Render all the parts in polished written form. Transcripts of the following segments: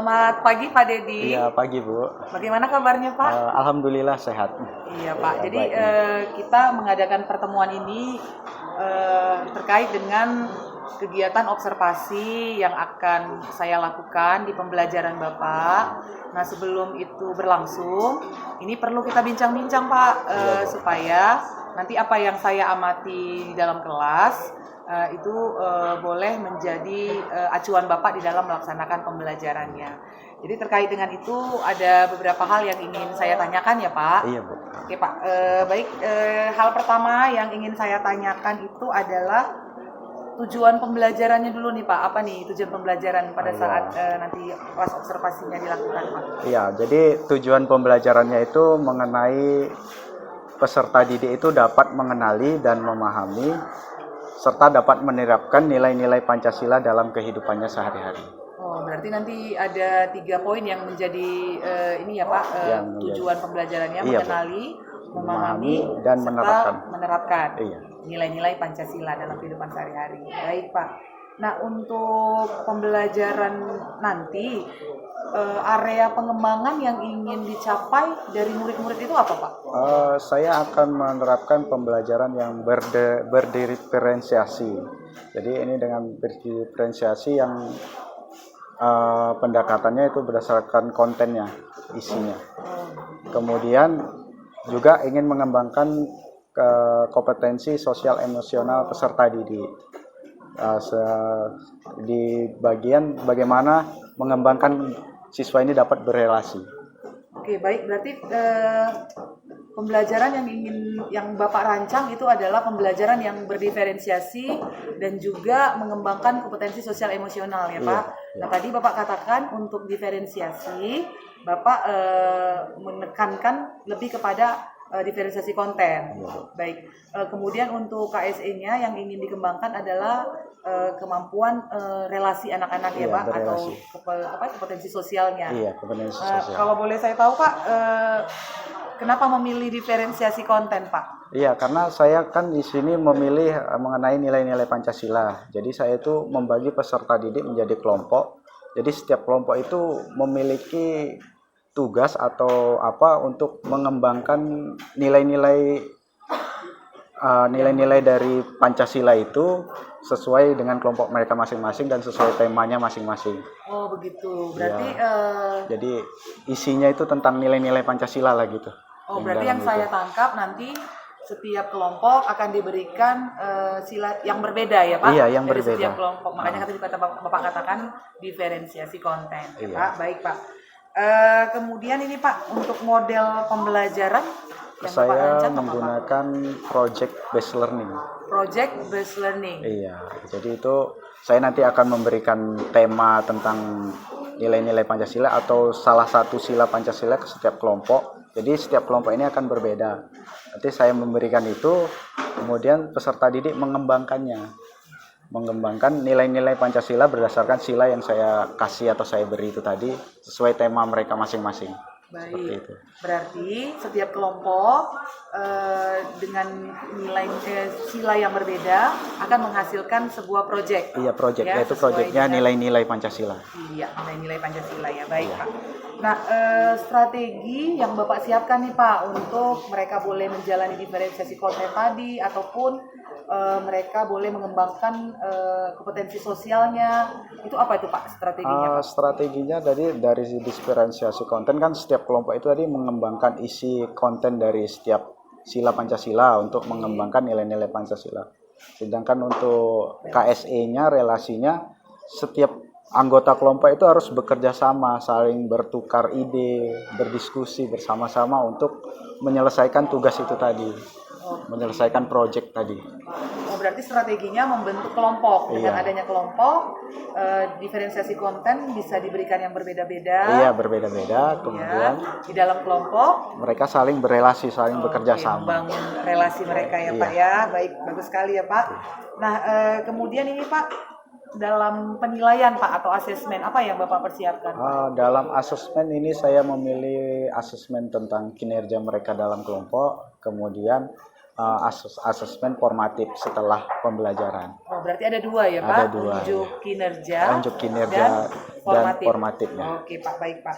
Selamat pagi Pak Dedi. Iya, pagi Bu. Bagaimana kabarnya Pak? Alhamdulillah sehat. Iya Pak. Ya, Jadi baik. kita mengadakan pertemuan ini terkait dengan kegiatan observasi yang akan saya lakukan di pembelajaran Bapak. Nah sebelum itu berlangsung, ini perlu kita bincang-bincang Pak, supaya nanti apa yang saya amati di dalam kelas itu boleh menjadi acuan Bapak di dalam melaksanakan pembelajarannya. Jadi terkait dengan itu ada beberapa hal yang ingin saya tanyakan ya Pak. Iya Bu. Oke Pak, baik. Hal pertama yang ingin saya tanyakan itu adalah tujuan pembelajarannya dulu nih Pak. Apa nih tujuan pembelajaran pada saat nanti kelas observasinya dilakukan Pak? Iya, jadi tujuan pembelajarannya itu mengenai peserta didik itu dapat mengenali dan memahami serta dapat menerapkan nilai-nilai Pancasila dalam kehidupannya sehari-hari. Oh, berarti nanti ada 3 poin yang menjadi ini ya Pak, tujuan pembelajarannya, iya, mengenali, memahami, dan serta menerapkan Iya. nilai-nilai Pancasila dalam kehidupan sehari-hari. Baik Pak. Nah untuk pembelajaran nanti, area pengembangan yang ingin dicapai dari murid-murid itu apa Pak? Saya akan menerapkan pembelajaran yang berdiferensiasi. Jadi ini dengan berdiferensiasi yang pendekatannya itu berdasarkan kontennya, isinya. Kemudian juga ingin mengembangkan kompetensi sosial emosional peserta didik. Di bagian bagaimana mengembangkan siswa ini dapat berelasi. Oke, baik. Berarti pembelajaran yang Bapak rancang itu adalah pembelajaran yang berdiferensiasi dan juga mengembangkan kompetensi sosial emosional ya Pak. Iya. Nah tadi Bapak katakan untuk diferensiasi Bapak menekankan lebih kepada diferensiasi konten. Iya. Baik. Kemudian untuk KSE-nya yang ingin dikembangkan adalah kemampuan relasi anak-anak ya Pak, berelasi. atau kompetensi sosialnya. Iya, kompetensi sosial. Kalau boleh saya tahu Pak, kenapa memilih diferensiasi konten Pak? Iya, karena saya kan di sini memilih mengenai nilai-nilai Pancasila. Jadi saya itu membagi peserta didik menjadi kelompok. Jadi setiap kelompok itu memiliki tugas atau apa untuk mengembangkan nilai-nilai dari Pancasila itu sesuai dengan kelompok mereka masing-masing dan sesuai temanya masing-masing. Oh begitu, berarti jadi isinya itu tentang nilai-nilai Pancasila lah gitu. Oh berarti yang saya tangkap nanti setiap kelompok akan diberikan sila yang berbeda ya Pak? Iya, yang dari berbeda. Setiap kelompok, makanya Bapak katakan diferensiasi konten ya Pak. Baik Pak. Kemudian ini Pak, untuk model pembelajaran yang Bapak saya rancang menggunakan project based learning. Project based learning. Iya, jadi itu saya nanti akan memberikan tema tentang nilai-nilai Pancasila atau salah satu sila Pancasila ke setiap kelompok. Jadi setiap kelompok ini akan berbeda. Nanti saya memberikan itu, kemudian peserta didik mengembangkan nilai-nilai Pancasila berdasarkan sila yang saya kasih atau saya beri itu tadi sesuai tema mereka masing-masing. Baik, berarti setiap kelompok dengan nilai sila yang berbeda akan menghasilkan sebuah proyek. Iya, proyek, yaitu proyeknya nilai-nilai Pancasila. Iya, nilai-nilai Pancasila ya, baik Pak. Nah, strategi yang Bapak siapkan nih Pak untuk mereka boleh menjalani diferensiasi konten tadi ataupun mereka boleh mengembangkan kompetensi sosialnya, itu apa itu Pak strateginya Pak? Strateginya dari diferensiasi konten kan setiap kelompok itu tadi mengembangkan isi konten dari setiap sila Pancasila untuk mengembangkan nilai-nilai Pancasila. Sedangkan untuk KSE-nya, relasinya, setiap anggota kelompok itu harus bekerja sama, saling bertukar ide, berdiskusi bersama-sama untuk menyelesaikan tugas itu tadi, menyelesaikan proyek tadi. Oh, berarti strateginya membentuk kelompok. Dengan adanya kelompok, diferensiasi konten bisa diberikan yang berbeda-beda. Iya, berbeda-beda. Kemudian di dalam kelompok mereka saling berelasi, saling bekerja sama. Membangun relasi mereka ya Pak ya. Baik, bagus sekali ya Pak. Nah, kemudian ini Pak, dalam penilaian Pak atau asesmen apa yang Bapak persiapkan? Dalam asesmen ini saya memilih asesmen tentang kinerja mereka dalam kelompok, kemudian asesmen formatif setelah pembelajaran. Oh, berarti ada 2 ya, Pak? Ada 2. Unjuk kinerja, Unjuk kinerja dan dan formatifnya. Oke, Pak, baik, Pak.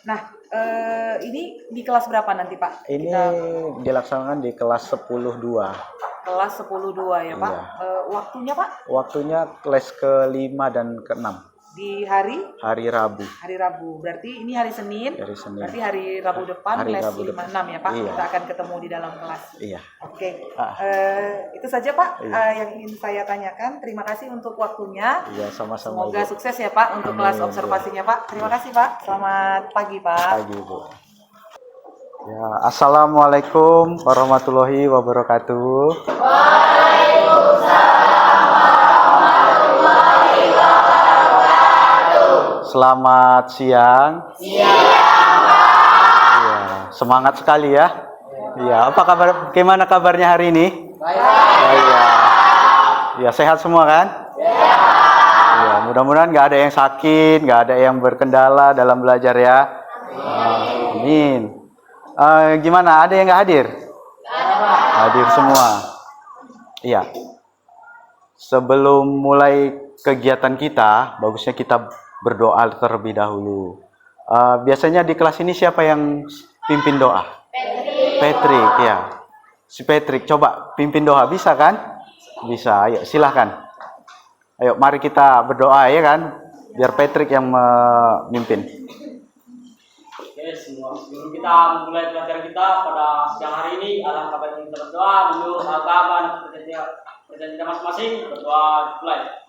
Nah, ini di kelas berapa nanti, Pak? Ini dilaksanakan di kelas 10-2. Kelas 10-2 ya, Pak? Iya. Waktunya, Pak? Waktunya kelas ke-5 dan ke-6. Di hari? Hari Rabu. Hari Rabu. Berarti ini hari Senin. Hari Senin. Berarti hari Rabu depan Hari kelas Rabu 5-6 ya, Pak? Iya. Kita akan ketemu di dalam kelas. Iya. Oke. Ah. Itu saja, Pak, Iya. yang ingin saya tanyakan. Terima kasih untuk waktunya. Iya, sama-sama. Semoga Ibu. sukses ya, Pak, untuk Amin, kelas observasinya, Pak. Terima kasih, Pak. Selamat pagi, Pak. Pagi, Bu. Ya, Assalamualaikum warahmatullahi wabarakatuh. Selamat siang. Ya, semangat sekali ya. Iya, apa kabar? Bagaimana kabarnya hari ini? Baik. Ya, sehat semua kan? Ya, mudah-mudahan nggak ada yang sakit, nggak ada yang berkendala dalam belajar ya. Amin. Gimana? Ada yang nggak hadir? Hadir semua. Iya. Sebelum mulai kegiatan kita, bagusnya kita berdoa terlebih dahulu. Biasanya di kelas ini siapa yang pimpin doa? Patrick, ya. Si Patrick, coba pimpin doa, bisa kan? Bisa, ayo silahkan. Ayo, mari kita berdoa ya kan? Biar Patrick yang memimpin. Oke, semua sebelum kita memulai pelajaran kita pada siang hari ini, alangkah baiknya kita berdoa menurut agama dan perjanjian kita masing-masing. Berdoa mulai.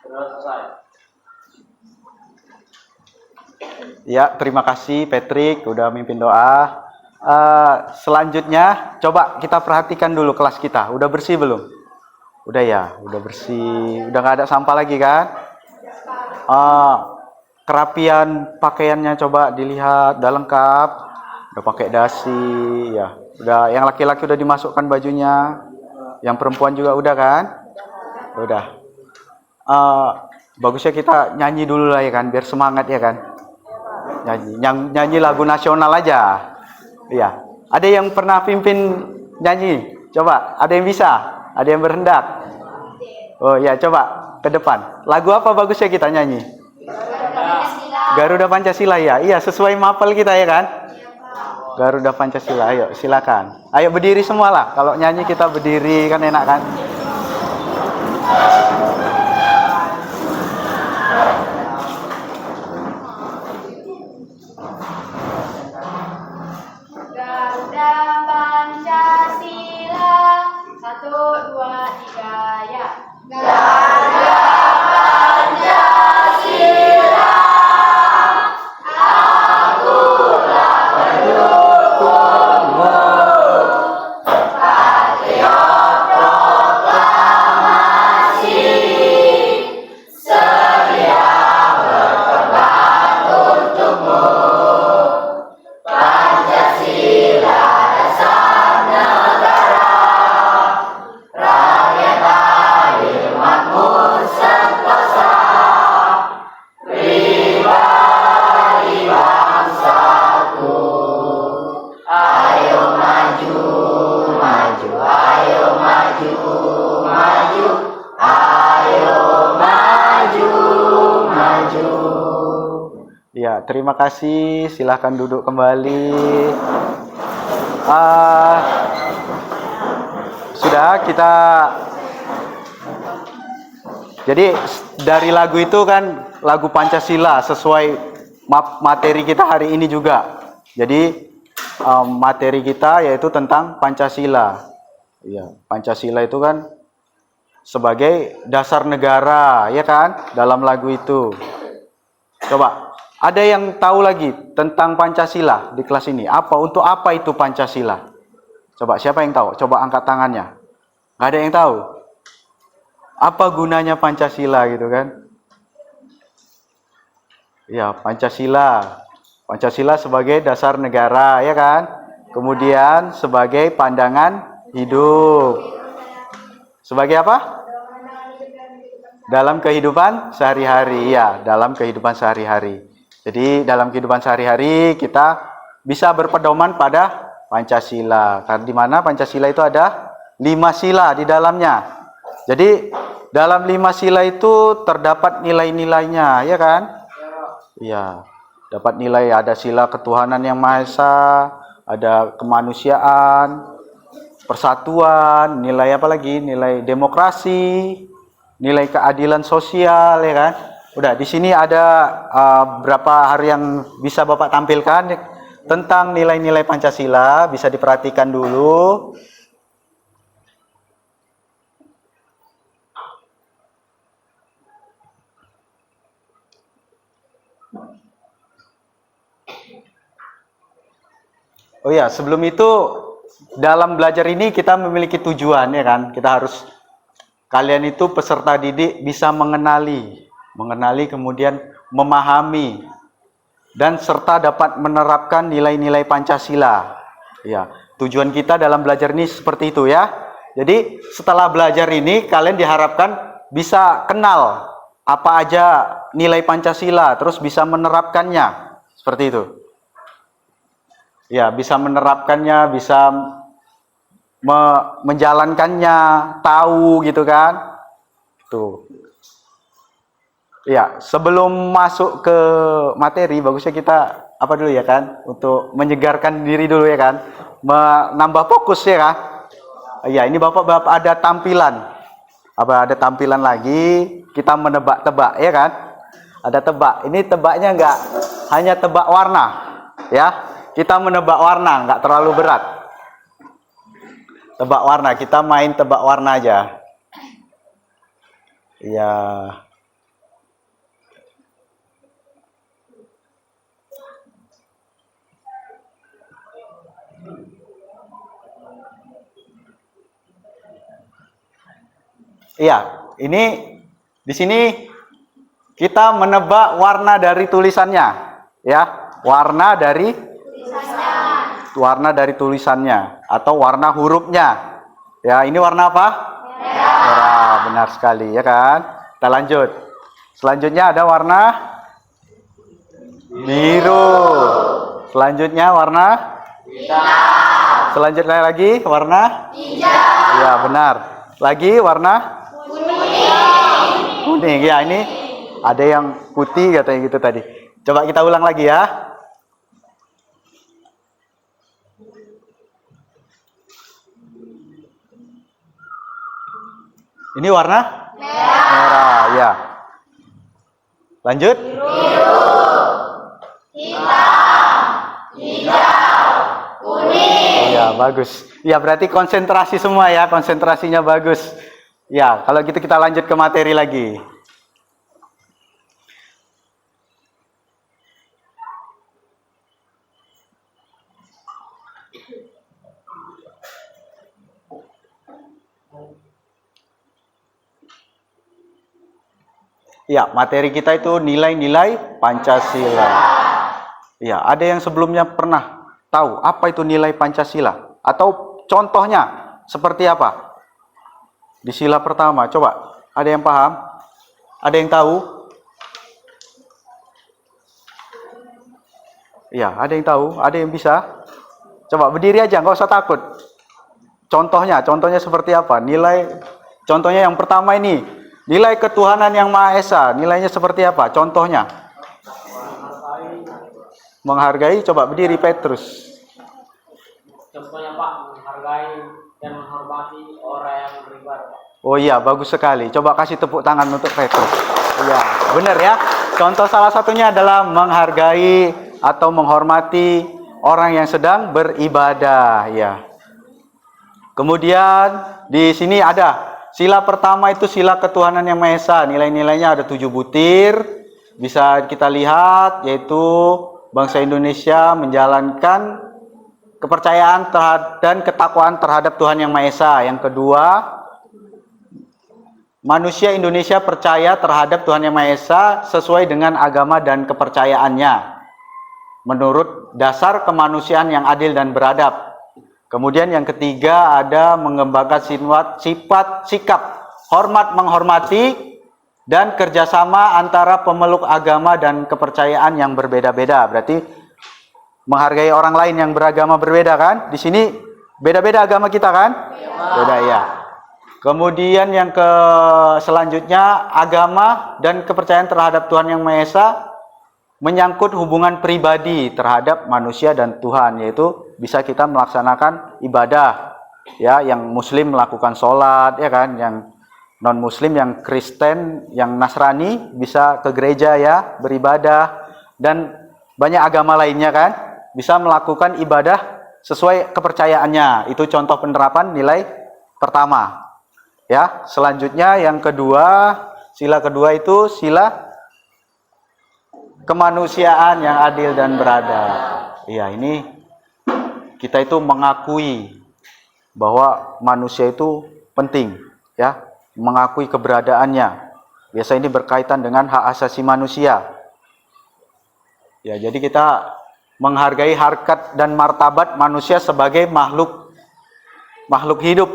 Sudah selesai. Ya, terima kasih Patrick udah mimpin doa. Selanjutnya, coba kita perhatikan dulu kelas kita. Udah bersih belum? Udah ya, udah bersih. Udah nggak ada sampah lagi kan? Kerapian pakaiannya coba dilihat, udah lengkap. Udah pakai dasi, ya. Udah, yang laki-laki udah dimasukkan bajunya. Yang perempuan juga udah kan? Udah. Bagusnya kita nyanyi dulu lah ya kan, biar semangat ya kan. Nyanyi lagu nasional aja. Iya. Ada yang pernah pimpin nyanyi? Coba, ada yang bisa? Ada yang berhendak? Oh ya, coba ke depan. Lagu apa bagusnya kita nyanyi? Garuda Pancasila ya. Iya, sesuai mapel kita ya kan? Garuda Pancasila. Ayo, silakan. Ayo berdiri semua lah. Kalau nyanyi kita berdiri kan enak kan? Garuda Pancasila, 1, 2, 3 ya. Garuda Pancasila, akulah pendukungmu, patriot proklamasi, sedia berkorban untukmu. Pancasila dasar negara, rakyat adil makmur sentosa, pribadi bangsaku. Ayo maju, maju, ayo maju, maju, ayo maju, maju. Ya, terima kasih. Silahkan duduk kembali. Sudah kita. Jadi dari lagu itu kan lagu Pancasila sesuai materi kita hari ini juga. Jadi materi kita yaitu tentang Pancasila. Ya, Pancasila itu kan sebagai dasar negara, ya kan? Dalam lagu itu. Coba. Ada yang tahu lagi tentang Pancasila di kelas ini? Untuk apa itu Pancasila? Coba, siapa yang tahu? Coba angkat tangannya. Nggak ada yang tahu. Apa gunanya Pancasila gitu kan? Ya, Pancasila. Pancasila sebagai dasar negara, ya kan? Kemudian sebagai pandangan hidup. Sebagai apa? dalam kehidupan sehari-hari, ya, dalam kehidupan sehari-hari. Jadi dalam kehidupan sehari-hari kita bisa berpedoman pada Pancasila. Karena di mana Pancasila itu ada 5 sila di dalamnya. Jadi dalam 5 sila itu terdapat nilai-nilainya, ya kan? Iya. Dapat nilai, ada sila ketuhanan yang Maha Esa, ada kemanusiaan, persatuan, nilai apa lagi? Nilai demokrasi, nilai keadilan sosial, ya kan? Udah, di sini ada berapa hari yang bisa Bapak tampilkan tentang nilai-nilai Pancasila, bisa diperhatikan dulu. Oh ya, sebelum itu dalam belajar ini kita memiliki tujuan, ya kan? Kita harus, kalian itu peserta didik bisa mengenali kemudian memahami dan serta dapat menerapkan nilai-nilai Pancasila. Ya, tujuan kita dalam belajar ini seperti itu ya. Jadi setelah belajar ini kalian diharapkan bisa kenal apa aja nilai Pancasila, terus bisa menerapkannya. Seperti itu. Ya, bisa menerapkannya, bisa menjalankannya, tahu gitu kan. Tuh. Ya, sebelum masuk ke materi, bagusnya kita apa dulu ya kan? Untuk menyegarkan diri dulu ya kan? Menambah fokus ya kan? Ya, ini Bapak ada tampilan. Ada tampilan lagi, kita menebak-tebak ya kan? Ada tebak. Ini tebaknya enggak hanya tebak warna, ya. Kita menebak warna, nggak terlalu berat. Tebak warna, kita main tebak warna aja. Ya. Iya, ini di sini kita menebak warna dari tulisannya, ya. Warna dari tulisannya atau warna hurufnya. Ya, ini warna apa? Merah, benar sekali ya kan? Kita lanjut. Selanjutnya ada warna biru. Selanjutnya warna hitam. Selanjutnya lagi warna hijau. Ya, benar. Lagi warna kuning. Kuning ya, ini ada yang putih katanya gitu tadi. Coba kita ulang lagi ya. Ini warna merah, ya. Lanjut. Biru, hitam, hijau, kuning. Ya, bagus. Ya, berarti konsentrasi semua ya, konsentrasinya bagus. Ya, kalau gitu kita lanjut ke materi lagi. Ya, materi kita itu nilai-nilai Pancasila. Ya, ada yang sebelumnya pernah tahu apa itu nilai Pancasila? Atau contohnya seperti apa? Di sila pertama, coba. Ada yang paham? Ada yang tahu? Ya, ada yang tahu? Ada yang bisa? Coba berdiri aja, nggak usah takut. Contohnya seperti apa? Contohnya yang pertama ini. Nilai ketuhanan yang Maha Esa, nilainya seperti apa? Contohnya? Menghargai, coba berdiri Petrus. Contohnya Pak, menghargai dan menghormati orang yang beribadah. Oh iya, bagus sekali. Coba kasih tepuk tangan untuk Petrus. Iya, benar ya. Contoh salah satunya adalah menghargai atau menghormati orang yang sedang beribadah. Ya. Kemudian di sini ada sila pertama itu sila ketuhanan yang Maha Esa. Nilai-nilainya ada 7 butir. Bisa kita lihat yaitu bangsa Indonesia menjalankan kepercayaan dan ketakwaan terhadap Tuhan yang Maha Esa. Yang kedua, manusia Indonesia percaya terhadap Tuhan yang Maha Esa sesuai dengan agama dan kepercayaannya menurut dasar kemanusiaan yang adil dan beradab. Kemudian yang ketiga ada mengembangkan sikap hormat menghormati dan kerjasama antara pemeluk agama dan kepercayaan yang berbeda-beda. Berarti menghargai orang lain yang beragama berbeda kan? Di sini beda-beda agama kita kan? Beda ya. Kemudian yang selanjutnya, agama dan kepercayaan terhadap Tuhan Yang Maha Esa menyangkut hubungan pribadi terhadap manusia dan Tuhan, yaitu bisa kita melaksanakan ibadah, ya, yang Muslim melakukan sholat, ya kan, yang non Muslim, yang Kristen, yang Nasrani bisa ke gereja ya beribadah, dan banyak agama lainnya kan bisa melakukan ibadah sesuai kepercayaannya. Itu contoh penerapan nilai pertama. Ya, selanjutnya yang kedua, sila kedua itu sila kemanusiaan yang adil dan beradab. Iya, ini kita itu mengakui bahwa manusia itu penting, ya, mengakui keberadaannya. Biasa ini berkaitan dengan hak asasi manusia. Ya, jadi kita menghargai harkat dan martabat manusia sebagai makhluk hidup,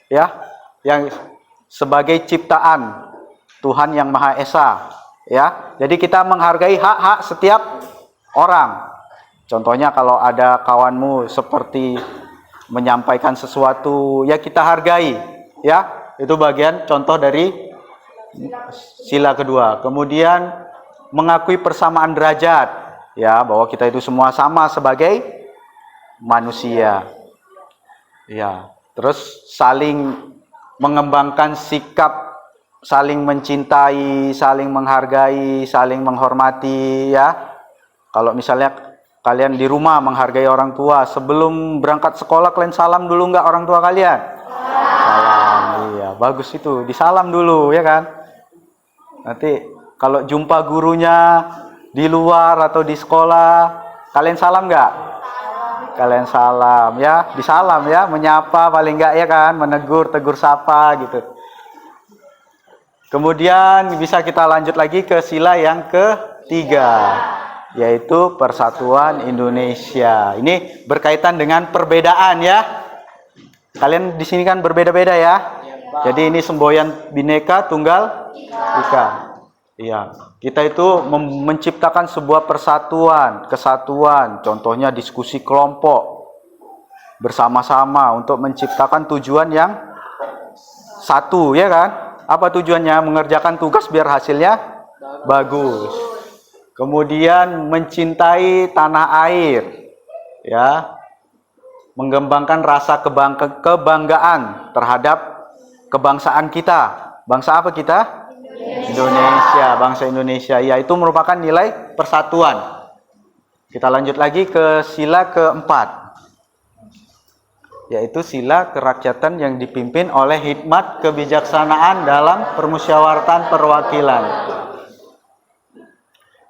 ya, yang sebagai ciptaan Tuhan Yang Maha Esa, ya. Jadi kita menghargai hak-hak setiap orang. Contohnya kalau ada kawanmu seperti menyampaikan sesuatu, ya kita hargai, ya. Itu bagian contoh dari sila kedua. Kemudian mengakui persamaan derajat, ya, bahwa kita itu semua sama sebagai manusia. Ya, terus saling mengembangkan sikap saling mencintai, saling menghargai, saling menghormati, ya. Kalau misalnya kalian di rumah menghargai orang tua, sebelum berangkat sekolah kalian salam dulu nggak orang tua kalian? Salam, iya, bagus itu, disalam dulu, ya kan? Nanti kalau jumpa gurunya di luar atau di sekolah, kalian salam nggak? Kalian salam, ya, disalam, ya, menyapa paling nggak, ya kan, menegur, tegur sapa gitu. Kemudian bisa kita lanjut lagi ke sila yang ketiga, yaitu Persatuan Indonesia. Ini berkaitan dengan perbedaan, ya. Kalian di sini kan berbeda-beda, ya. Jadi ini semboyan Bhinneka Tunggal Ika. Iya, kita itu menciptakan sebuah persatuan, kesatuan. Contohnya diskusi kelompok bersama-sama untuk menciptakan tujuan yang satu, ya kan? Apa tujuannya? Mengerjakan tugas biar hasilnya bagus. Kemudian mencintai tanah air, ya, mengembangkan rasa kebanggaan terhadap kebangsaan kita. Bangsa apa kita? Indonesia, bangsa Indonesia. Ya, itu merupakan nilai persatuan. Kita lanjut lagi ke sila keempat, yaitu sila kerakyatan yang dipimpin oleh hikmat kebijaksanaan dalam permusyawaratan perwakilan.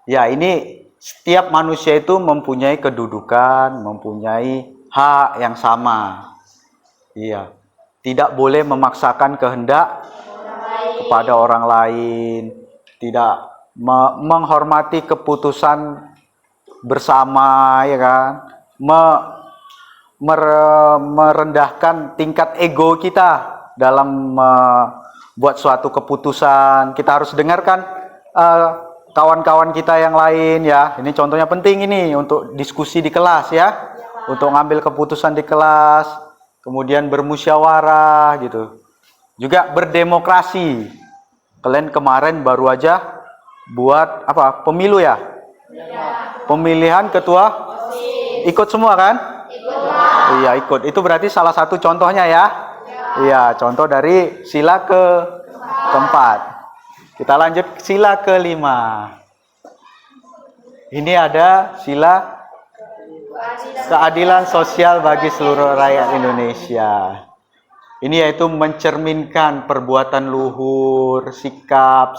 Ya, ini setiap manusia itu mempunyai kedudukan, mempunyai hak yang sama. Iya, tidak boleh memaksakan kehendak kepada orang lain, tidak menghormati keputusan bersama, ya kan, merendahkan tingkat ego kita dalam membuat suatu keputusan. Kita harus dengarkan kawan-kawan kita yang lain, ya. Ini contohnya penting ini untuk diskusi di kelas, ya, untuk ngambil keputusan di kelas, kemudian bermusyawarah gitu. Juga berdemokrasi. Kalian kemarin baru aja buat apa? Pemilu, ya? Pemilihan ketua, ikut semua kan? Iya, ikut. Itu berarti salah satu contohnya, ya. Iya, contoh dari sila keempat. Kita lanjut ke sila kelima. Ini ada sila keadilan sosial bagi seluruh rakyat Indonesia. Ini yaitu mencerminkan perbuatan luhur, sikap,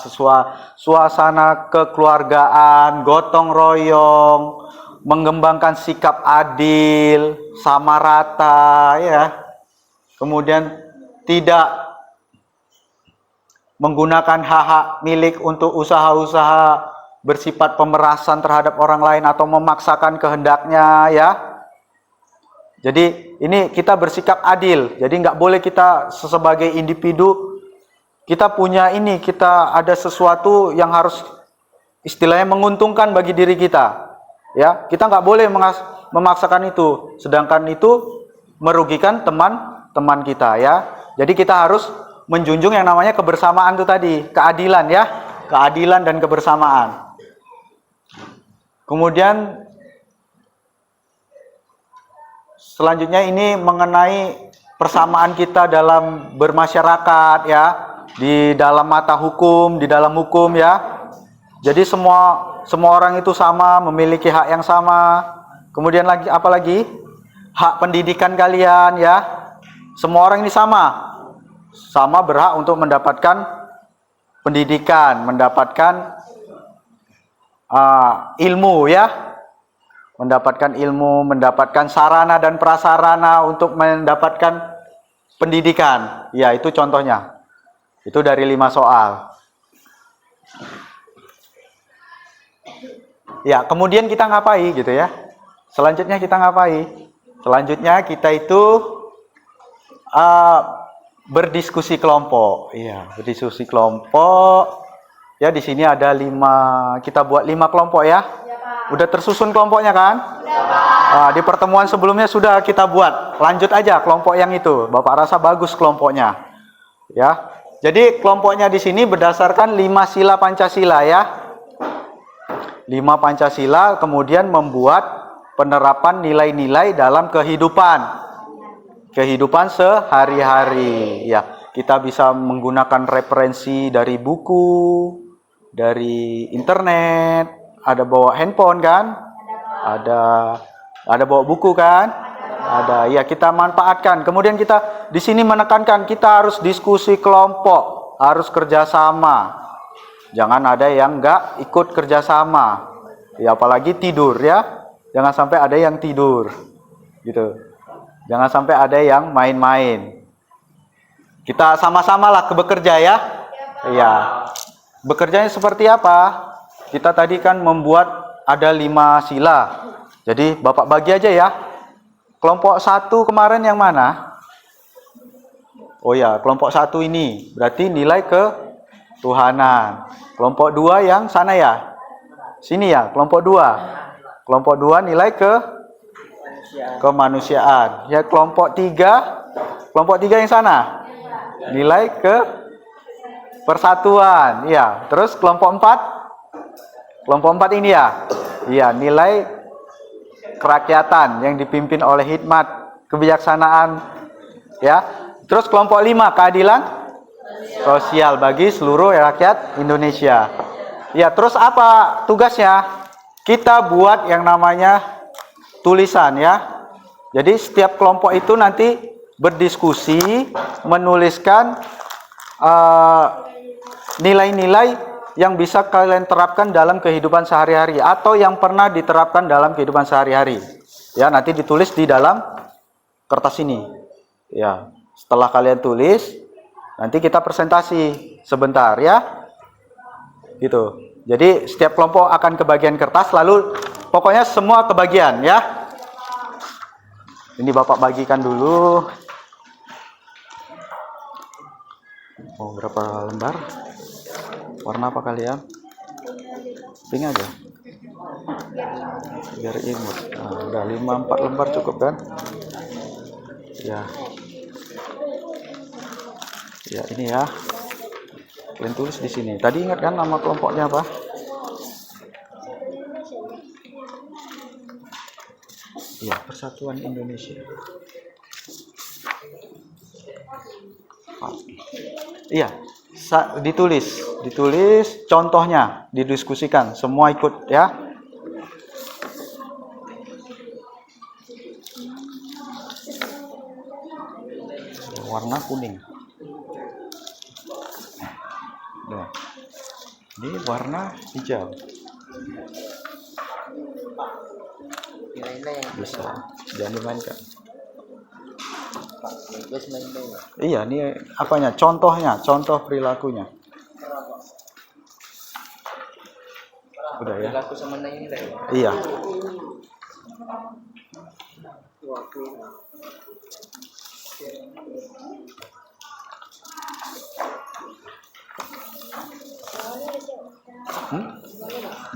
suasana kekeluargaan, gotong royong, mengembangkan sikap adil, sama rata, ya. Kemudian tidak menggunakan hak-hak milik untuk usaha-usaha bersifat pemerasan terhadap orang lain atau memaksakan kehendaknya, ya. Jadi ini kita bersikap adil. Jadi nggak boleh kita sebagai individu kita punya ini, kita ada sesuatu yang harus istilahnya menguntungkan bagi diri kita. Ya, kita nggak boleh memaksakan itu, sedangkan itu merugikan teman-teman kita ya. Jadi kita harus menjunjung yang namanya kebersamaan itu tadi, keadilan ya, keadilan dan kebersamaan. Kemudian selanjutnya ini mengenai persamaan kita dalam bermasyarakat ya, di dalam mata hukum, di dalam hukum ya. Jadi semua orang itu sama, memiliki hak yang sama. Kemudian lagi apalagi? Hak pendidikan kalian ya. Semua orang ini sama berhak untuk mendapatkan pendidikan, mendapatkan ilmu ya, mendapatkan ilmu, mendapatkan sarana dan prasarana untuk mendapatkan pendidikan. Ya, itu contohnya. Itu dari 5 soal. Ya, kemudian kita ngapain gitu ya? Selanjutnya kita ngapain? Selanjutnya kita itu berdiskusi kelompok. Iya, berdiskusi kelompok. Ya, di sini ada 5, kita buat 5 kelompok ya. Udah tersusun kelompoknya kan? Di pertemuan sebelumnya sudah kita buat. Lanjut aja kelompok yang itu. Bapak rasa bagus kelompoknya. Ya. Jadi kelompoknya di sini berdasarkan 5 sila Pancasila ya. 5 Pancasila, kemudian membuat penerapan nilai-nilai dalam kehidupan sehari-hari ya. Kita bisa menggunakan referensi dari buku, dari internet, ada bawa handphone kan? Ada bawa buku kan? Ada. Ya, kita manfaatkan. Kemudian kita di sini menekankan kita harus diskusi kelompok, harus kerjasama. Jangan ada yang nggak ikut kerjasama. Ya, apalagi tidur ya. Jangan sampai ada yang tidur, gitu. Jangan sampai ada yang main-main. Kita sama-sama lah bekerja ya. Iya. Bekerjanya seperti apa? Kita tadi kan membuat ada 5 sila. Jadi Bapak bagi aja ya. Kelompok 1 kemarin yang mana? Oh ya, kelompok 1 ini. Berarti nilai ketuhanan. Kelompok 2 yang sana ya? Sini ya, kelompok 2. Kelompok 2 nilai kemanusiaan. Ya, kelompok 3 yang sana. Nilai persatuan. Ya, terus kelompok 4? Kelompok 4 ini ya. Iya, nilai kerakyatan yang dipimpin oleh hikmat, kebijaksanaan. Ya. Terus kelompok 5 keadilan sosial bagi seluruh rakyat Indonesia. Ya, terus apa tugasnya? Kita buat yang namanya tulisan ya. Jadi setiap kelompok itu nanti berdiskusi, menuliskan nilai-nilai yang bisa kalian terapkan dalam kehidupan sehari-hari atau yang pernah diterapkan dalam kehidupan sehari-hari. Ya, nanti ditulis di dalam kertas ini. Ya, setelah kalian tulis, nanti kita presentasi sebentar ya. Gitu. Jadi setiap kelompok akan kebagian kertas, lalu pokoknya semua kebagian ya. Ini Bapak bagikan dulu. Oh, berapa lembar? Warna apa kalian? Pink aja. Biar imut. Nah, udah 4 lembar cukup kan? Ya. Ya, ini ya. Kalian tulis di sini. Tadi ingat kan nama kelompoknya apa? Ya, Persatuan Indonesia. Iya, ditulis contohnya, didiskusikan, semua ikut ya. Warna kuning. Nah, ini warna hijau. Bisa, jangan dimainkan. Iya, ini apanya? Contohnya, contoh perilakunya. Udah ya. Perilaku sama nilai. Iya.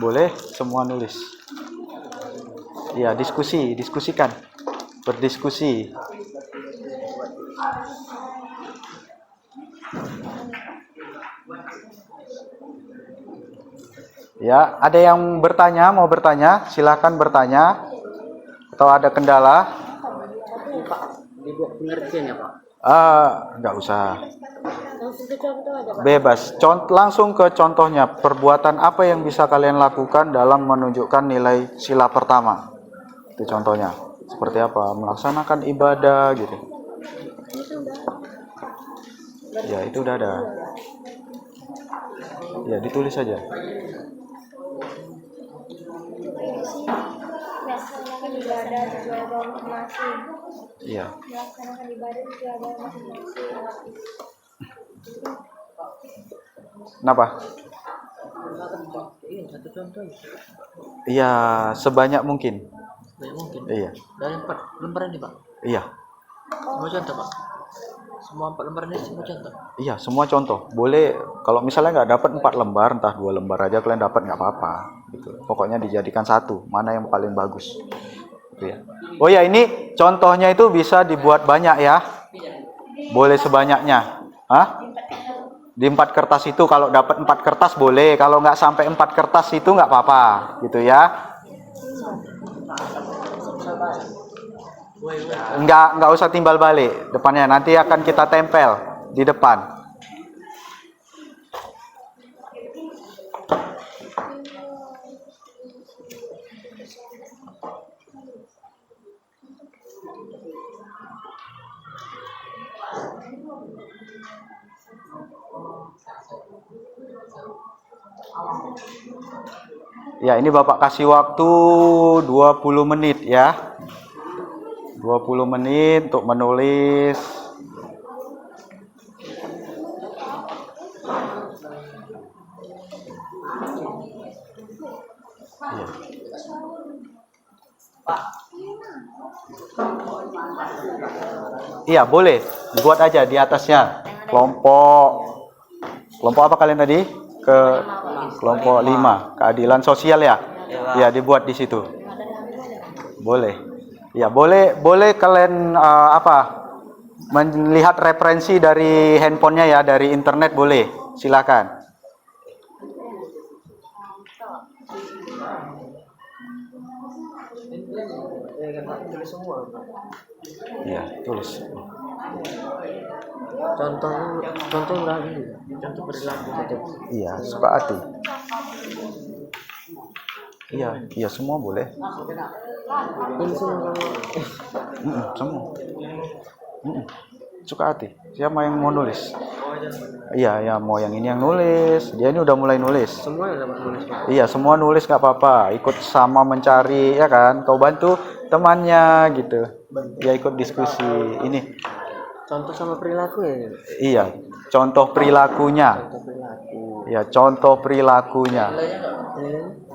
Boleh semua nulis. Ya, diskusikan. Berdiskusi. Ya, ada yang mau bertanya, silakan bertanya. Atau ada kendala? Pak, dibuat pengertian ya Pak. Nggak usah. Bebas. Langsung ke contohnya. Perbuatan apa yang bisa kalian lakukan dalam menunjukkan nilai sila pertama? Itu contohnya. Seperti apa? Melaksanakan ibadah gitu. Ya, itu udah ada. Ya, ditulis saja. Melaksanakan ibadah sesuai agama masing-masing. Iya. Melaksanakan ibadah sesuai agama masing-masing. Kenapa? Satu contoh. Iya, sebanyak mungkin. Banyak mungkin. Iya. Dari 4 lembaran nih Pak. Iya. Semua contoh Pak. Semua 4 lembaran ini semua contoh. Iya, semua contoh. Boleh kalau misalnya nggak dapat 4 lembar, entah 2 lembar aja kalian dapat nggak apa-apa. Gitu. Pokoknya dijadikan satu, mana yang paling bagus. Gitu ya. Oh ya, ini contohnya itu bisa dibuat banyak ya. Boleh sebanyaknya. Hah? Di 4 kertas itu kalau dapat 4 kertas boleh, kalau nggak sampai 4 kertas itu nggak apa-apa, gitu ya. Nggak usah timbal balik depannya, nanti akan kita tempel di depan. Ya, ini Bapak kasih waktu 20 menit ya. 20 menit untuk menulis. Iya. Iya, boleh. Buat aja di atasnya. Kelompok apa kalian tadi? Kelompok 5. Keadilan sosial ya? Ya, dibuat di situ. Boleh. Ya, boleh kalian melihat referensi dari handphonenya ya, dari internet boleh. Silakan. Ya, tulis. Contoh berapa ini? Contoh perilaku saja. Iya, suka hati. Iya, semua boleh. Ini semua Semua. Suka hati. Siapa yang mau nulis? Iya, mau yang ini yang nulis. Dia ini udah mulai nulis. semua yang dapat nulis Pak. Iya, semua nulis nggak apa-apa. Ikut sama mencari, ya kan? Kau bantu temannya gitu. Ya ikut diskusi. Ini. Contoh sama perilaku ya. Iya, contoh perilakunya. Contoh perilaku. Ya, contoh perilakunya.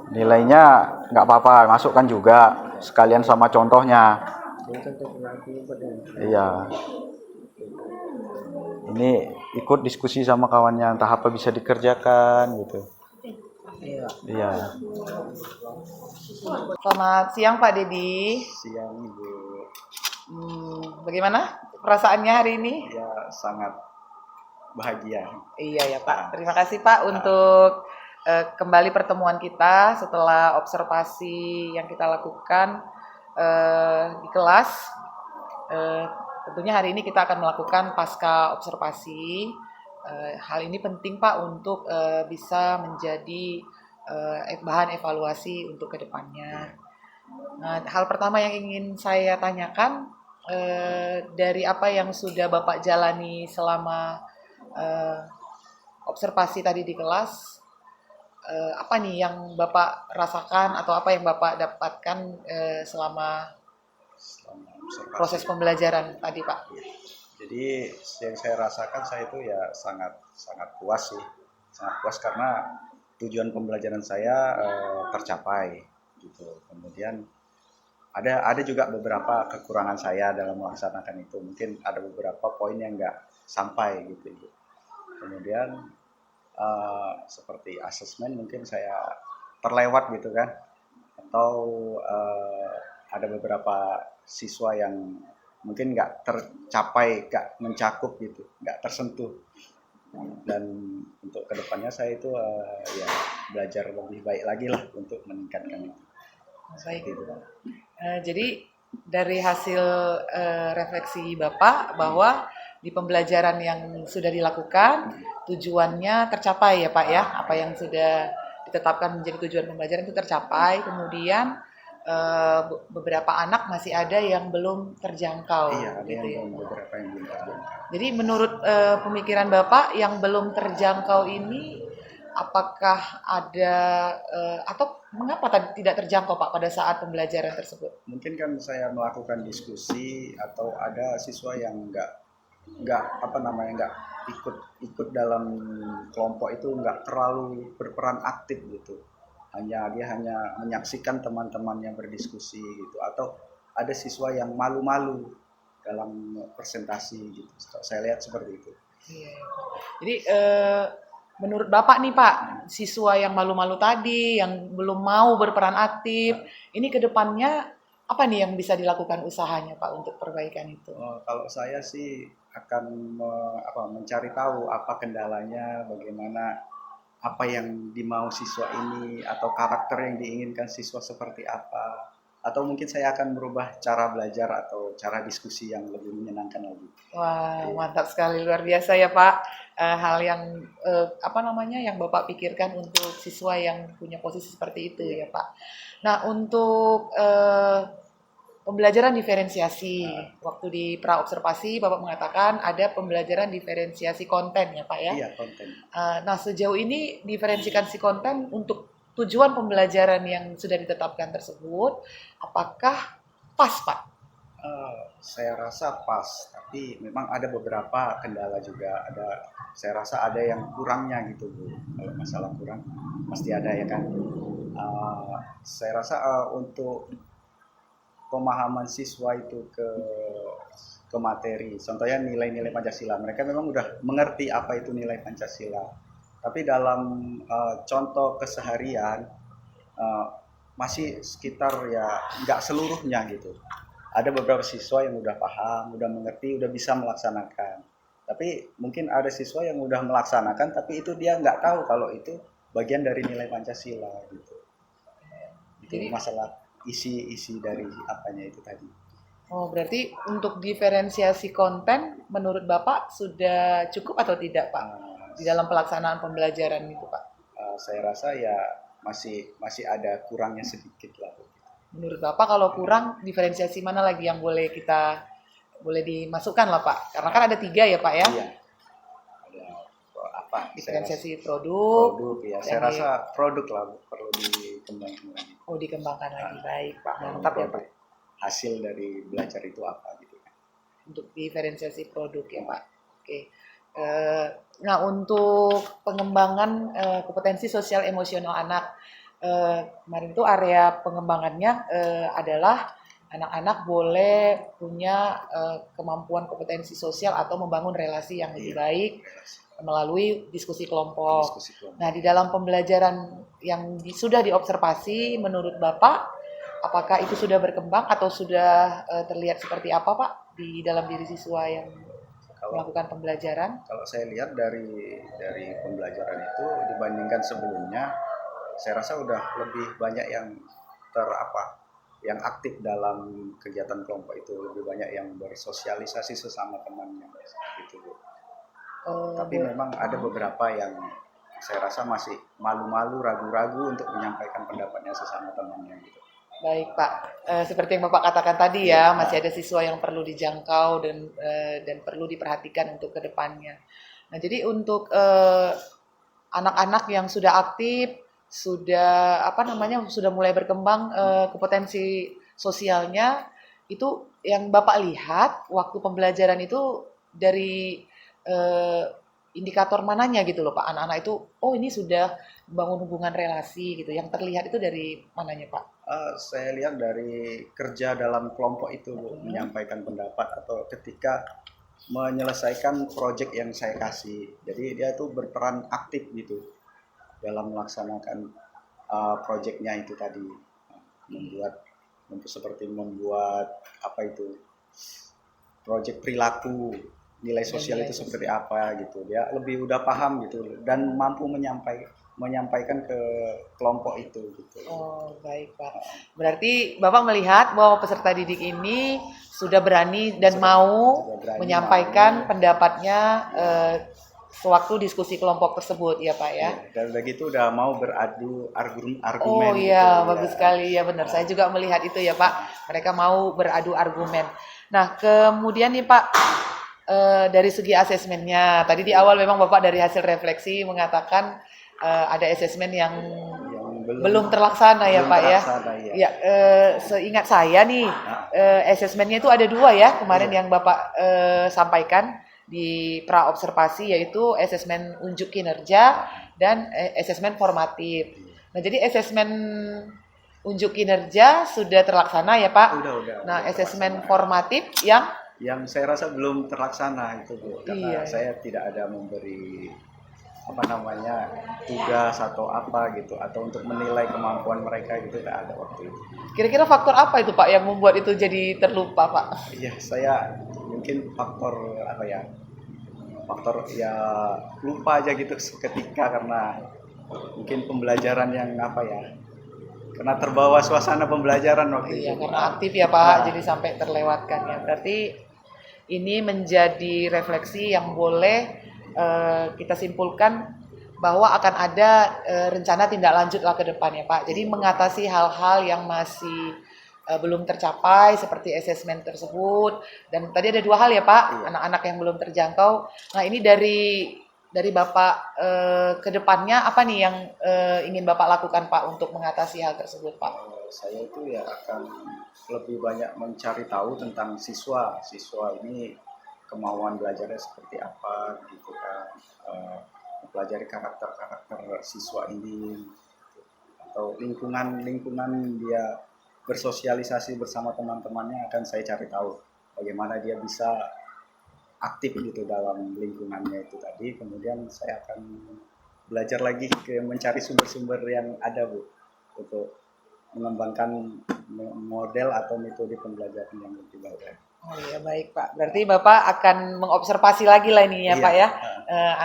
Nilainya nggak apa-apa, masukkan juga sekalian sama contohnya. Ini contoh perilaku Iya. Ini ikut diskusi sama kawannya, entah apa bisa dikerjakan gitu. Iya. Selamat siang Pak Dedi. Siang Ibu. Bagaimana perasaannya hari ini? Ya, sangat bahagia. Iya ya Pak. Terima kasih Pak untuk kembali pertemuan kita setelah observasi yang kita lakukan di kelas. Tentunya hari ini kita akan melakukan pasca observasi. Hal ini penting Pak untuk bisa menjadi bahan evaluasi untuk kedepannya. Nah, hal pertama yang ingin saya tanyakan dari apa yang sudah Bapak jalani selama observasi tadi di kelas, apa nih yang Bapak rasakan atau apa yang Bapak dapatkan selama proses pembelajaran tadi Pak? Jadi yang saya rasakan saya itu ya sangat puas sih, sangat puas karena tujuan pembelajaran saya tercapai gitu. Kemudian ada juga beberapa kekurangan saya dalam melaksanakan itu, mungkin ada beberapa poin yang nggak sampai gitu. Kemudian seperti asesmen mungkin saya terlewat gitu kan, atau ada beberapa siswa yang mungkin nggak tercapai, nggak mencakup gitu, nggak tersentuh. Dan untuk kedepannya saya itu ya belajar lebih baik lagi lah untuk meningkatkan itu. Baik. Gitu. Jadi dari hasil refleksi Bapak bahwa di pembelajaran yang sudah dilakukan tujuannya tercapai ya Pak ya, apa yang sudah ditetapkan menjadi tujuan pembelajaran itu tercapai, kemudian beberapa anak masih ada yang belum terjangkau. Iya, ada gitu ya. yang beberapa yang belum terjangkau. Jadi menurut pemikiran Bapak yang belum terjangkau ini apakah ada atau mengapa tidak terjangkau Pak pada saat pembelajaran tersebut? Mungkin kan saya melakukan diskusi atau ada siswa yang nggak apa namanya nggak ikut dalam kelompok itu, nggak terlalu berperan aktif gitu. Dia hanya menyaksikan teman-teman yang berdiskusi gitu, atau ada siswa yang malu-malu dalam presentasi gitu. Saya lihat seperti itu. Iya. Jadi menurut Bapak nih Pak, siswa yang malu-malu tadi, yang belum mau berperan aktif, ini ke depannya apa nih yang bisa dilakukan usahanya Pak untuk perbaikan itu? Kalau saya sih akan mencari tahu apa kendalanya, bagaimana apa yang dimau siswa ini, atau karakter yang diinginkan siswa seperti apa, atau mungkin saya akan merubah cara belajar atau cara diskusi yang lebih menyenangkan lagi. Wah, mantap sekali, luar biasa ya Pak. Hal yang yang Bapak pikirkan untuk siswa yang punya posisi seperti itu ya Pak. Nah, untuk pembelajaran diferensiasi, waktu di praobservasi Bapak mengatakan ada pembelajaran diferensiasi konten ya Pak ya. Iya, konten. Nah, sejauh ini diferensiasi konten untuk tujuan pembelajaran yang sudah ditetapkan tersebut, apakah pas Pak? Saya rasa pas, tapi memang ada beberapa kendala juga. Saya rasa ada yang kurangnya gitu Bu. Kalau masalah kurang pasti ada ya kan. Saya rasa untuk pemahaman siswa itu ke materi, contohnya nilai-nilai Pancasila, mereka memang udah mengerti apa itu nilai Pancasila, tapi dalam contoh keseharian masih sekitar ya nggak seluruhnya gitu. Ada beberapa siswa yang udah paham, udah mengerti, udah bisa melaksanakan, tapi mungkin ada siswa yang udah melaksanakan tapi itu dia nggak tahu kalau itu bagian dari nilai Pancasila gitu. Itu masalah isi dari apanya itu tadi. Oh, berarti untuk diferensiasi konten menurut Bapak sudah cukup atau tidak Pak di dalam pelaksanaan pembelajaran itu Pak? Saya rasa ya masih ada kurangnya sedikit lah. Menurut Bapak kalau kurang diferensiasi mana lagi yang boleh dimasukkan lah Pak? Karena kan ada 3 ya Pak ya? Iya. Ada apa? Diferensiasi produk ya. Saya rasa produk lah perlu dikembangkan lagi. Oh, dikembangkan lagi. Baik Pak, mantap ya Pak. Hasil dari belajar itu apa gitu kan. Untuk diferensiasi produk ya Pak. Oke. Nah, untuk pengembangan kompetensi sosial emosional anak, kemarin itu area pengembangannya adalah anak-anak boleh punya kemampuan kompetensi sosial atau membangun relasi yang lebih baik melalui diskusi kelompok. Nah, di dalam pembelajaran yang sudah diobservasi, menurut Bapak, apakah itu sudah berkembang atau sudah terlihat seperti apa Pak di dalam diri siswa yang melakukan pembelajaran? Kalau saya lihat dari pembelajaran itu dibandingkan sebelumnya, saya rasa udah lebih banyak yang yang aktif dalam kegiatan kelompok itu, lebih banyak yang bersosialisasi sesama temannya gitu Bu. Tapi memang ada beberapa yang saya rasa masih malu-malu, ragu-ragu untuk menyampaikan pendapatnya sesama temannya gitu. Baik Pak, seperti yang Bapak katakan tadi ya, masih ada siswa yang perlu dijangkau dan perlu diperhatikan untuk kedepannya. Nah, jadi untuk anak-anak yang sudah aktif, sudah mulai berkembang kompetensi sosialnya, itu yang Bapak lihat waktu pembelajaran itu dari indikator mananya gitu loh Pak, anak-anak itu ini sudah membangun hubungan relasi gitu, yang terlihat itu dari mananya Pak? Saya lihat dari kerja dalam kelompok itu Bu, menyampaikan pendapat, atau ketika menyelesaikan proyek yang saya kasih. Jadi dia tuh berperan aktif gitu dalam melaksanakan proyeknya itu tadi, membuat apa itu proyek perilaku, nilai sosial itu seperti apa gitu. Dia lebih udah paham gitu dan mampu menyampaikan ke kelompok itu gitu. Oh, baik, Pak. Berarti Bapak melihat bahwa peserta didik ini sudah berani dan mau menyampaikan pendapatnya sewaktu diskusi kelompok tersebut, ya Pak ya? Dan begitu udah mau beradu argumen. Oh iya, bagus sekali ya, benar. Saya juga melihat itu ya Pak. Mereka mau beradu argumen. Nah, kemudian nih Pak, dari segi asesmennya, tadi di awal memang Bapak dari hasil refleksi mengatakan ada asesmen yang belum terlaksana ya Pak ya. Ya, seingat saya nih, asesmennya itu ada 2 ya kemarin yang Bapak sampaikan di pra observasi, yaitu asesmen unjuk kinerja dan asesmen formatif. Nah, jadi asesmen unjuk kinerja sudah terlaksana ya Pak. Nah, asesmen formatif yang saya rasa belum terlaksana itu Bu, karena saya tidak ada memberi tugas atau apa gitu, atau untuk menilai kemampuan mereka gitu, tidak ada waktu itu. Kira-kira faktor apa itu Pak yang membuat itu jadi terlupa Pak? Iya, saya mungkin faktor ya lupa aja gitu seketika, karena mungkin pembelajaran yang karena terbawa suasana pembelajaran waktu itu. Karena aktif ya Pak, jadi sampai terlewatkan ya. Berarti ini menjadi refleksi yang boleh kita simpulkan bahwa akan ada rencana tindak lanjut lah ke depan ya Pak. Jadi mengatasi hal-hal yang masih belum tercapai seperti asesmen tersebut, dan tadi ada 2 hal ya Pak, anak-anak yang belum terjangkau. Nah, ini dari Bapak ke depannya apa nih yang ingin Bapak lakukan Pak untuk mengatasi hal tersebut Pak? Saya itu ya akan lebih banyak mencari tahu tentang siswa ini, kemauan belajarnya seperti apa gitu kan, mempelajari karakter siswa ini, atau lingkungan dia bersosialisasi bersama teman-temannya, akan saya cari tahu bagaimana dia bisa aktif gitu dalam lingkungannya itu tadi. Kemudian saya akan belajar lagi mencari sumber-sumber yang ada Bu, untuk mengembangkan model atau metode pembelajaran yang lebih baik. Oh iya, baik Pak. Berarti Bapak akan mengobservasi lagi lah ini ya Pak ya,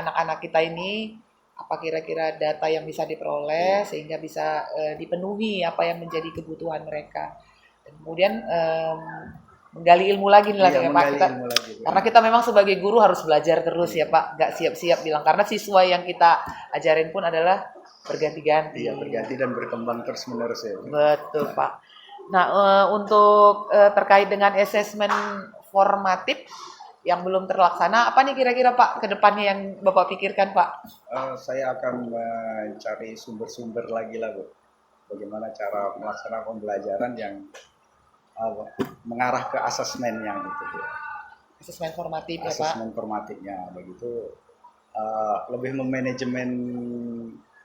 anak-anak kita ini, apa kira-kira data yang bisa diperoleh sehingga bisa dipenuhi apa yang menjadi kebutuhan mereka. Dan kemudian menggali ilmu lagi nih ya Pak. Karena kita memang sebagai guru harus belajar terus ya Pak, nggak siap-siap bilang, karena siswa yang kita ajarin pun adalah berganti-ganti. Iya, berganti dan berkembang terus-menerus ya. Betul Pak. Nah, untuk terkait dengan asesmen formatif yang belum terlaksana, apa nih kira-kira Pak ke depannya yang Bapak pikirkan Pak? Saya akan mencari sumber-sumber lagi lah Bu, bagaimana cara melaksanakan pembelajaran yang mengarah ke asesmennya gitu Bu. Asesmen formatif ya Pak? Asesmen formatifnya, begitu lebih memanajemen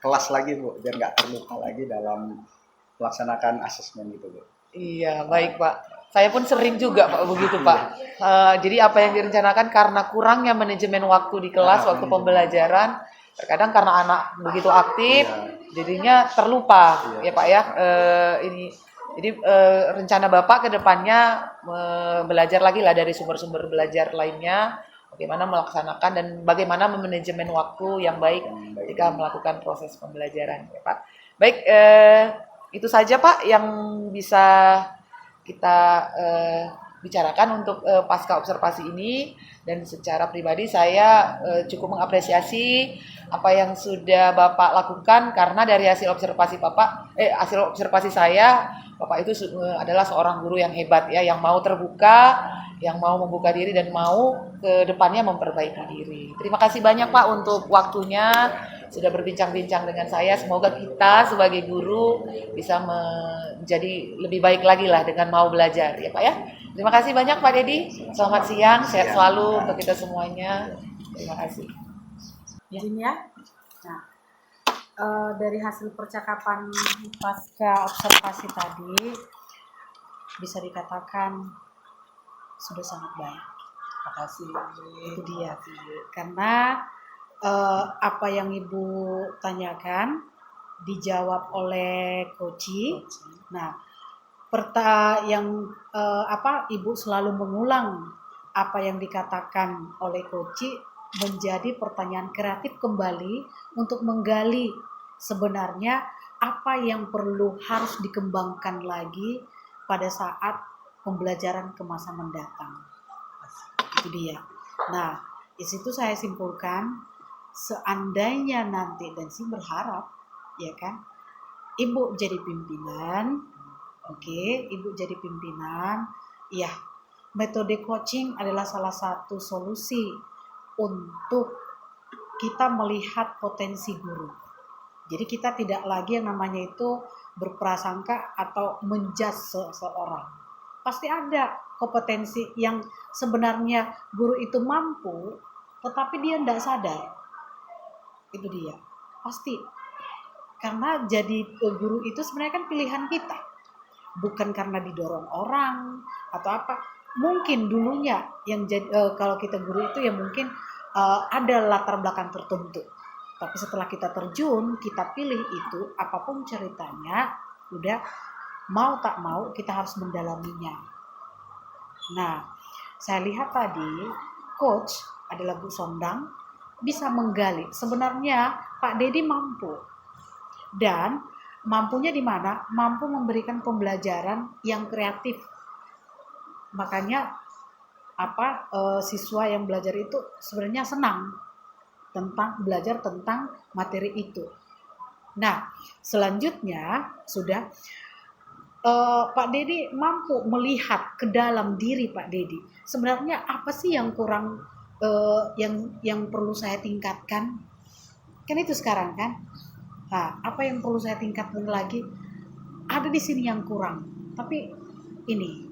kelas lagi Bu, biar nggak terlupa lagi dalam melaksanakan asesmen gitu Bu. Iya, baik Pak. Saya pun sering juga Pak begitu Pak. Jadi apa yang direncanakan karena kurangnya manajemen waktu di kelas, waktu pembelajaran, terkadang karena anak begitu aktif, jadinya terlupa ya Pak ya. Jadi rencana Bapak ke depannya belajar lagi lah dari sumber-sumber belajar lainnya, bagaimana melaksanakan dan bagaimana memanajemen waktu yang baik ketika melakukan proses pembelajaran ya Pak. Baik, itu saja Pak yang bisa kita bicarakan untuk pasca observasi ini, dan secara pribadi saya cukup mengapresiasi apa yang sudah Bapak lakukan, karena dari hasil observasi hasil observasi saya, Bapak itu adalah seorang guru yang hebat ya, yang mau terbuka, yang mau membuka diri dan mau ke depannya memperbaiki diri. Terima kasih banyak Pak untuk waktunya, sudah berbincang-bincang dengan saya. Semoga kita sebagai guru bisa menjadi lebih baik lagi lah dengan mau belajar ya Pak ya. Terima kasih banyak Pak Dedi. Selamat siang, sehat selalu untuk kita semuanya. Terima kasih. Izin ya. Nah, dari hasil percakapan pasca observasi tadi bisa dikatakan sudah sangat baik. Makasih. Itu dia. Karena apa yang Ibu tanyakan dijawab oleh Koci. Nah, Ibu selalu mengulang apa yang dikatakan oleh Koci menjadi pertanyaan kreatif kembali untuk menggali sebenarnya apa yang perlu harus dikembangkan lagi pada saat pembelajaran ke masa mendatang. Itu dia. Nah, di situ saya simpulkan seandainya nanti, dan sih berharap ya kan, Ibu jadi pimpinan, Ibu jadi pimpinan, ya metode coaching adalah salah satu solusi untuk kita melihat potensi guru. Jadi kita tidak lagi yang namanya itu berprasangka atau menjudge seseorang. Pasti ada kompetensi yang sebenarnya guru itu mampu, tetapi dia tidak sadar. Itu dia. Pasti. Karena jadi guru itu sebenarnya kan pilihan kita. Bukan karena didorong orang atau apa. Mungkin dulunya yang kalau kita guru itu ya mungkin ada latar belakang tertentu. Tapi setelah kita terjun, kita pilih itu, apapun ceritanya, udah mau tak mau kita harus mendalaminya. Nah, saya lihat tadi coach adalah Bu Sondang bisa menggali. Sebenarnya Pak Dedi mampu. Dan mampunya di mana? Mampu memberikan pembelajaran yang kreatif. Makanya siswa yang belajar itu sebenarnya senang belajar tentang materi itu. Nah, selanjutnya sudah Pak Dedi mampu melihat ke dalam diri Pak Dedi. Sebenarnya apa sih yang kurang, yang perlu saya tingkatkan? Kan itu sekarang kan. Nah, apa yang perlu saya tingkatkan lagi? Ada di sini yang kurang. Tapi ini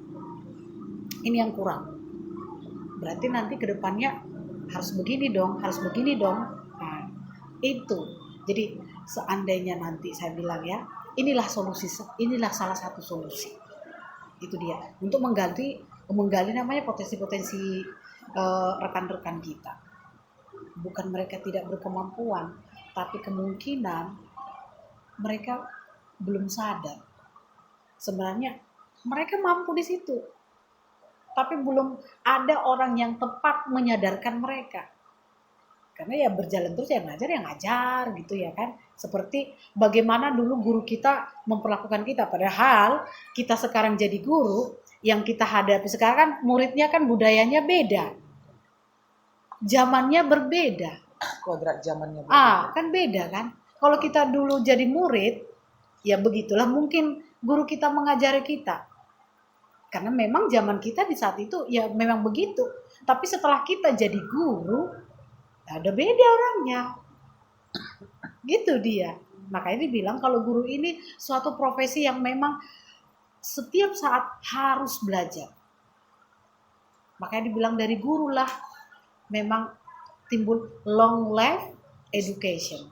yang kurang. Berarti nanti ke depannya harus begini dong. Nah, itu. Jadi seandainya nanti saya bilang ya, inilah salah satu solusi. Itu dia. Untuk menggali namanya potensi-potensi rekan-rekan kita. Bukan mereka tidak berkemampuan, tapi kemungkinan mereka belum sadar. Sebenarnya mereka mampu di situ. Tapi belum ada orang yang tepat menyadarkan mereka. Karena ya berjalan terus ya ngajar gitu ya kan. Seperti bagaimana dulu guru kita memperlakukan kita. Padahal kita sekarang jadi guru, yang kita hadapi sekarang kan muridnya kan budayanya beda. Zamannya berbeda. Kodrat zamannya berbeda. Kan beda kan. Kalau kita dulu jadi murid, ya begitulah mungkin guru kita mengajari kita. Karena memang zaman kita di saat itu ya memang begitu. Tapi setelah kita jadi guru, ada beda orangnya. Gitu dia. Makanya dibilang kalau guru ini suatu profesi yang memang setiap saat harus belajar. Makanya dibilang dari guru lah memang timbul long life education.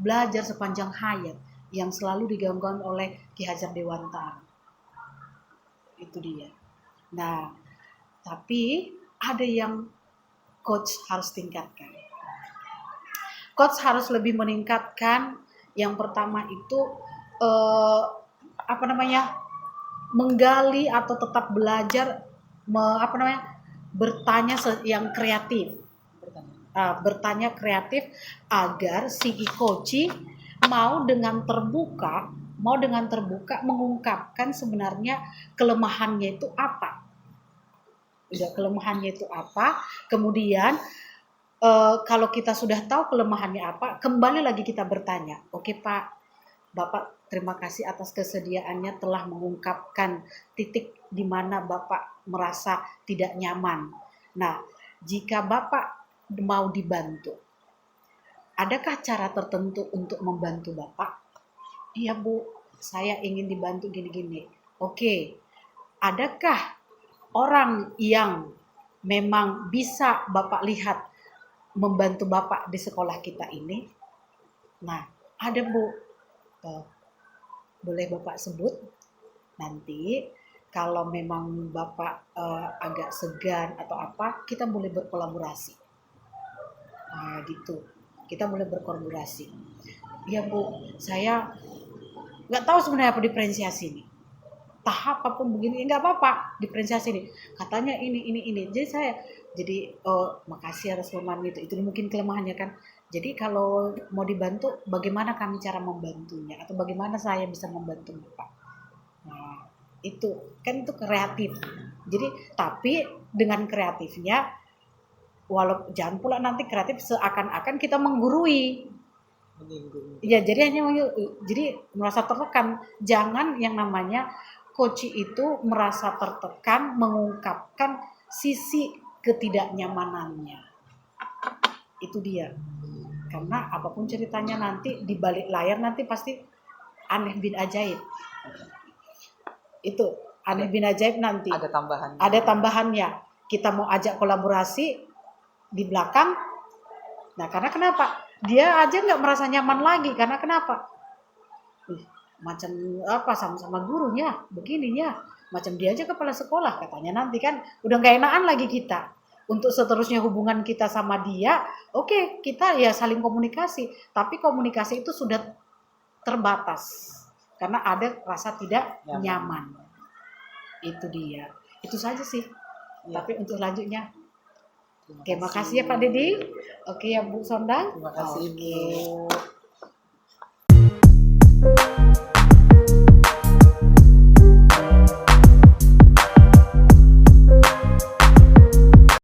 Belajar sepanjang hayat yang selalu digaungkan oleh Ki Hajar Dewantara. Itu dia. Nah, tapi ada yang coach harus tingkatkan. Coach harus lebih meningkatkan. Yang pertama itu menggali atau tetap belajar, bertanya yang kreatif. Bertanya kreatif agar si coach mau dengan terbuka mengungkapkan sebenarnya kelemahannya itu apa. Kelemahannya itu apa. Kemudian kalau kita sudah tahu kelemahannya apa, kembali lagi kita bertanya. Oke Pak, Bapak terima kasih atas kesediaannya telah mengungkapkan titik di mana Bapak merasa tidak nyaman. Nah, jika Bapak mau dibantu, adakah cara tertentu untuk membantu Bapak? Iya Bu, saya ingin dibantu gini-gini. Oke, adakah orang yang memang bisa Bapak lihat membantu Bapak di sekolah kita ini? Nah, ada Bu. Boleh Bapak sebut? Nanti kalau memang Bapak agak segan atau apa, kita boleh berkolaborasi. Nah, gitu. Kita boleh berkolaborasi. Ya Bu, saya nggak tahu sebenarnya apa diferensiasi ini. Tahap apapun begini, nggak apa-apa diferensiasi ini. Katanya ini. Jadi makasih atas memahami itu mungkin kelemahannya kan. Jadi kalau mau dibantu, bagaimana kami cara membantunya atau bagaimana saya bisa membantu Bapak. Nah, itu kan itu kreatif. Jadi tapi dengan kreatifnya, walau jangan pula nanti kreatif seakan-akan kita menggurui. Ya jadi jadi merasa tertekan. Jangan yang namanya coach itu merasa tertekan mengungkapkan sisi ketidaknyamanannya. Itu dia. Karena apapun ceritanya nanti di balik layar nanti pasti aneh bin ajaib. Itu aneh bin ajaib nanti. Ada tambahannya. Kita mau ajak kolaborasi di belakang. Nah, karena kenapa? Dia aja nggak merasa nyaman lagi. Karena kenapa? Macam apa sama-sama gurunya, begininya. Macam dia aja kepala sekolah katanya nanti kan. Udah nggak enakan lagi kita. Untuk seterusnya hubungan kita sama dia, oke, kita ya saling komunikasi. Tapi komunikasi itu sudah terbatas. Karena ada rasa tidak nyaman. Itu dia. Itu saja sih. Ya. Tapi untuk selanjutnya. Oke, makasih ya Pak Dedi. Oke ya Bu Sondang. Terima kasih Bu.